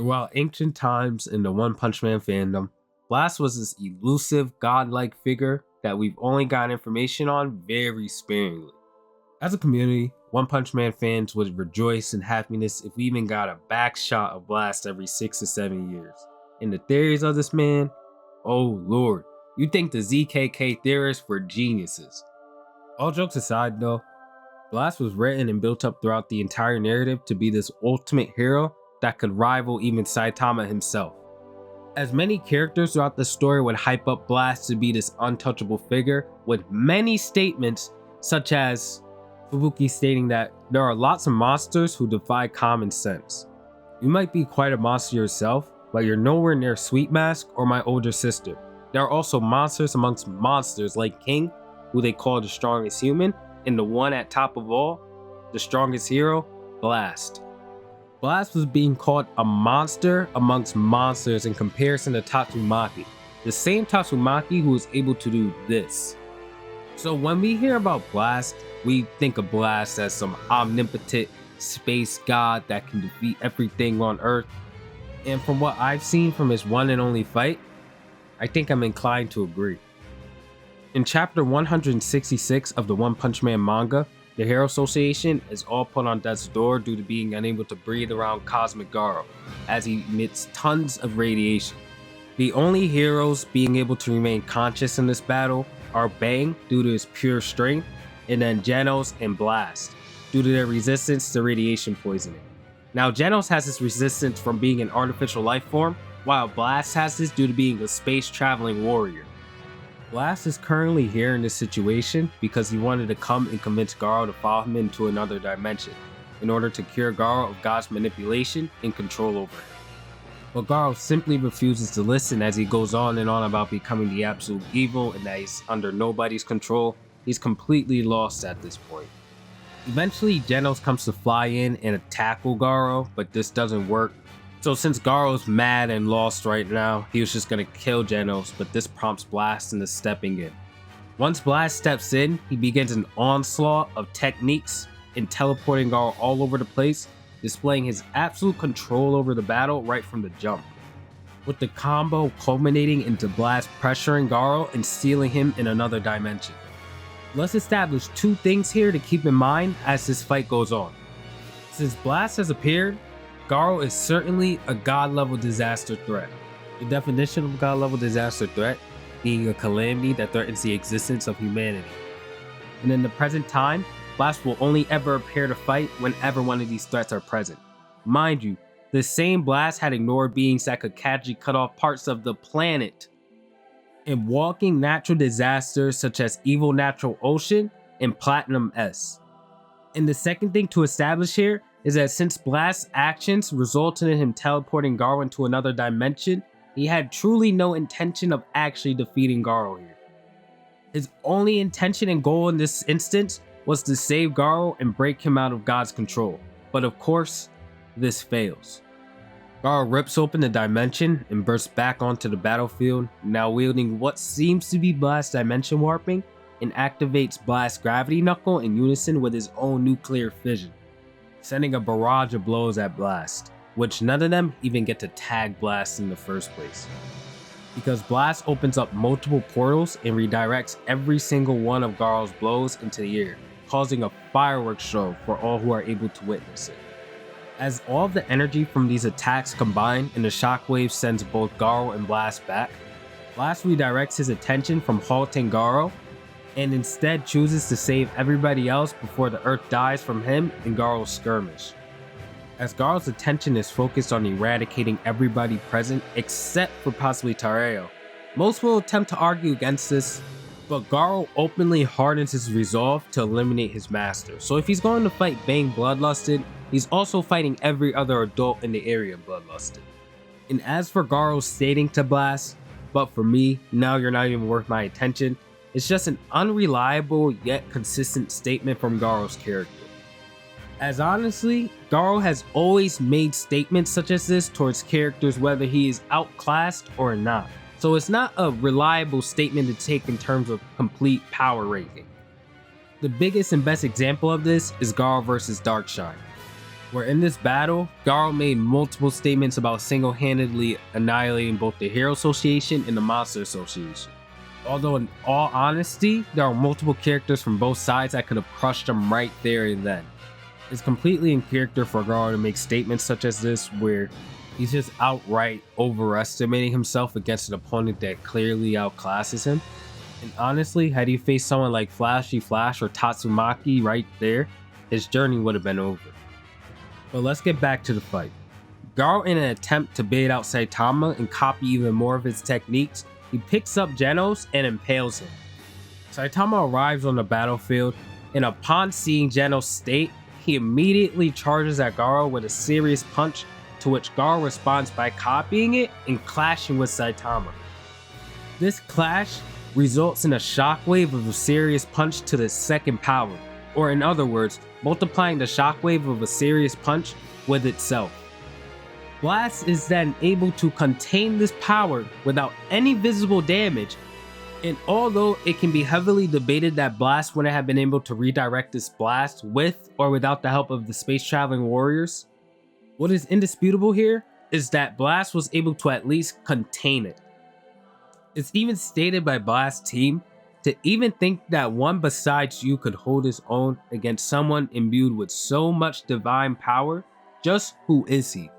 Throughout ancient times in the One Punch Man fandom, Blast was this elusive, godlike figure that we've only gotten information on very sparingly. As a community, One Punch Man fans would rejoice in happiness if we even got a back shot of Blast every 6 to 7 years. And the theories of this man, oh lord, you'd think the ZKK theorists were geniuses. All jokes aside though, Blast was written and built up throughout the entire narrative to be this ultimate hero that could rival even Saitama himself. As many characters throughout the story would hype up Blast to be this untouchable figure, with many statements such as Fubuki stating that there are lots of monsters who defy common sense. You might be quite a monster yourself, but you're nowhere near Sweet Mask or my older sister. There are also monsters amongst monsters like King, who they call the strongest human, and the one at top of all, the strongest hero, Blast. Blast was being called a monster amongst monsters in comparison to Tatsumaki, the same Tatsumaki who was able to do this. So when we hear about Blast, we think of Blast as some omnipotent space god that can defeat everything on Earth. And from what I've seen from his one and only fight, I think I'm inclined to agree. In chapter 166 of the One Punch Man manga, the Hero Association is all put on death's door due to being unable to breathe around Cosmic Garou, as he emits tons of radiation. The only heroes being able to remain conscious in this battle are Bang due to his pure strength, and then Genos and Blast due to their resistance to radiation poisoning. Now Genos has this resistance from being an artificial life form, while Blast has this due to being a space traveling warrior. Blast is currently here in this situation because he wanted to come and convince Garou to follow him into another dimension in order to cure Garou of God's manipulation and control over him. But Garou simply refuses to listen as he goes on and on about becoming the absolute evil and that he's under nobody's control. He's completely lost at this point. Eventually, Genos comes to fly in and tackle Garou, but this doesn't work. So since Garou's mad and lost right now, he was just gonna kill Genos, but this prompts Blast into stepping in. Once Blast steps in, he begins an onslaught of techniques and teleporting Garou all over the place, displaying his absolute control over the battle right from the jump, with the combo culminating into Blast pressuring Garou and sealing him in another dimension. Let's establish two things here to keep in mind as this fight goes on. Since Blast has appeared, Garou is certainly a god-level disaster threat. The definition of god-level disaster threat being a calamity that threatens the existence of humanity. And in the present time, Blast will only ever appear to fight whenever one of these threats are present. Mind you, the same Blast had ignored beings that could casually cut off parts of the planet and walking natural disasters such as Evil Natural Ocean and Platinum S. And the second thing to establish here is that since Blast's actions resulted in him teleporting Garou into another dimension, he had truly no intention of actually defeating Garou here. His only intention and goal in this instance was to save Garou and break him out of God's control. But of course, this fails. Garou rips open the dimension and bursts back onto the battlefield, now wielding what seems to be Blast's dimension warping, and activates Blast's gravity knuckle in unison with his own nuclear fission, sending a barrage of blows at Blast, which none of them even get to tag Blast in the first place. Because Blast opens up multiple portals and redirects every single one of Garou's blows into the air, causing a fireworks show for all who are able to witness it. As all of the energy from these attacks combine and the shockwave sends both Garou and Blast back, Blast redirects his attention from halting Garou and instead chooses to save everybody else before the earth dies from him and Garou's skirmish. As Garou's attention is focused on eradicating everybody present except for possibly Tareo, most will attempt to argue against this, but Garou openly hardens his resolve to eliminate his master. So if he's going to fight Bang Bloodlusted, he's also fighting every other adult in the area Bloodlusted. And as for Garou stating to Blast, "But for me, now you're not even worth my attention," it's just an unreliable yet consistent statement from Garou's character. As honestly, Garou has always made statements such as this towards characters whether he is outclassed or not. So it's not a reliable statement to take in terms of complete power ranking. The biggest and best example of this is Garou vs Darkshine. where in this battle, Garou made multiple statements about single-handedly annihilating both the Hero Association and the Monster Association. Although in all honesty, there are multiple characters from both sides that could have crushed him right there and then. It's completely in character for Garou to make statements such as this, where he's just outright overestimating himself against an opponent that clearly outclasses him. And honestly, had he faced someone like Flashy Flash or Tatsumaki right there, his journey would have been over. But let's get back to the fight. Garou, in an attempt to bait out Saitama and copy even more of his techniques, he picks up Genos and impales him. Saitama arrives on the battlefield, and upon seeing Genos' state, he immediately charges at Garou with a serious punch, to which Garou responds by copying it and clashing with Saitama. This clash results in a shockwave of a serious punch to the second power, or in other words, multiplying the shockwave of a serious punch with itself. Blast is then able to contain this power without any visible damage, and although it can be heavily debated that Blast wouldn't have been able to redirect this blast with or without the help of the space traveling warriors, what is indisputable here is that Blast was able to at least contain it. It's even stated by Blast's team to even think that one besides you could hold his own against someone imbued with so much divine power. Just who is he?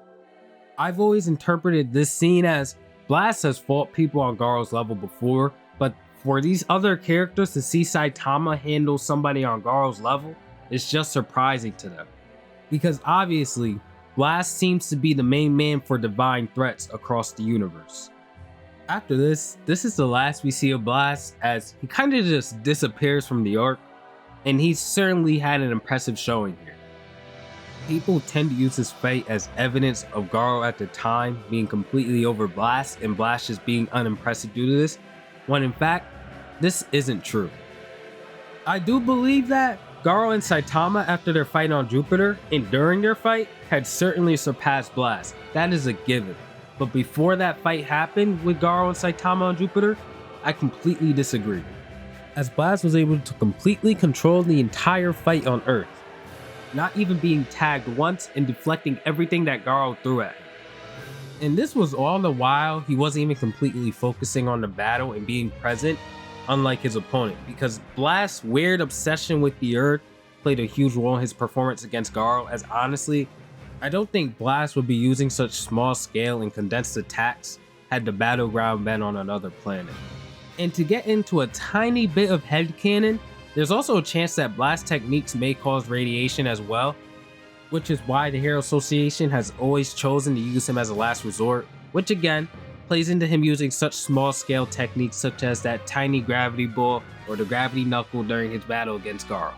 I've always interpreted this scene as Blast has fought people on Garou's level before, but for these other characters to see Saitama handle somebody on Garou's level is just surprising to them. Because obviously, Blast seems to be the main man for divine threats across the universe. After this is the last we see of Blast, as he kind of just disappears from the arc, and he's certainly had an impressive showing here. People tend to use this fight as evidence of Garou at the time being completely over Blast and Blast just being unimpressive due to this, when in fact, this isn't true. I do believe that Garou and Saitama, after their fight on Jupiter and during their fight, had certainly surpassed Blast. That is a given. But before that fight happened with Garou and Saitama on Jupiter, I completely disagree, as Blast was able to completely control the entire fight on Earth, not even being tagged once and deflecting everything that Garou threw at him. And this was all the while he wasn't even completely focusing on the battle and being present, unlike his opponent, because Blast's weird obsession with the Earth played a huge role in his performance against Garou, as honestly, I don't think Blast would be using such small scale and condensed attacks had the battleground been on another planet. And to get into a tiny bit of headcanon, there's also a chance that Blast techniques may cause radiation as well, which is why the Hero Association has always chosen to use him as a last resort, which again plays into him using such small scale techniques such as that tiny gravity ball or the gravity knuckle during his battle against Garou.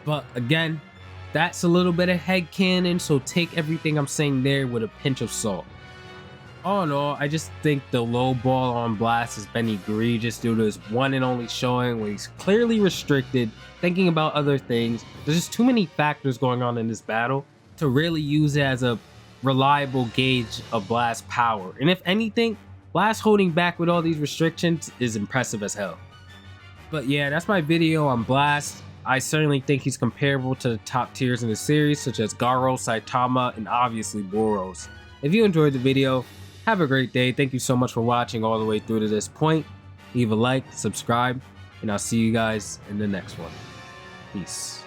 But again, that's a little bit of headcanon, so take everything I'm saying there with a pinch of salt. All in all, I just think the low ball on Blast has been egregious due to his one and only showing when he's clearly restricted, thinking about other things. There's just too many factors going on in this battle to really use it as a reliable gauge of Blast's power. And if anything, Blast holding back with all these restrictions is impressive as hell. But yeah, that's my video on Blast. I certainly think he's comparable to the top tiers in the series, such as Garou, Saitama, and obviously Boros. If you enjoyed the video, have a great day. Thank you so much for watching all the way through to this point. Leave a like, subscribe, and I'll see you guys in the next one. Peace.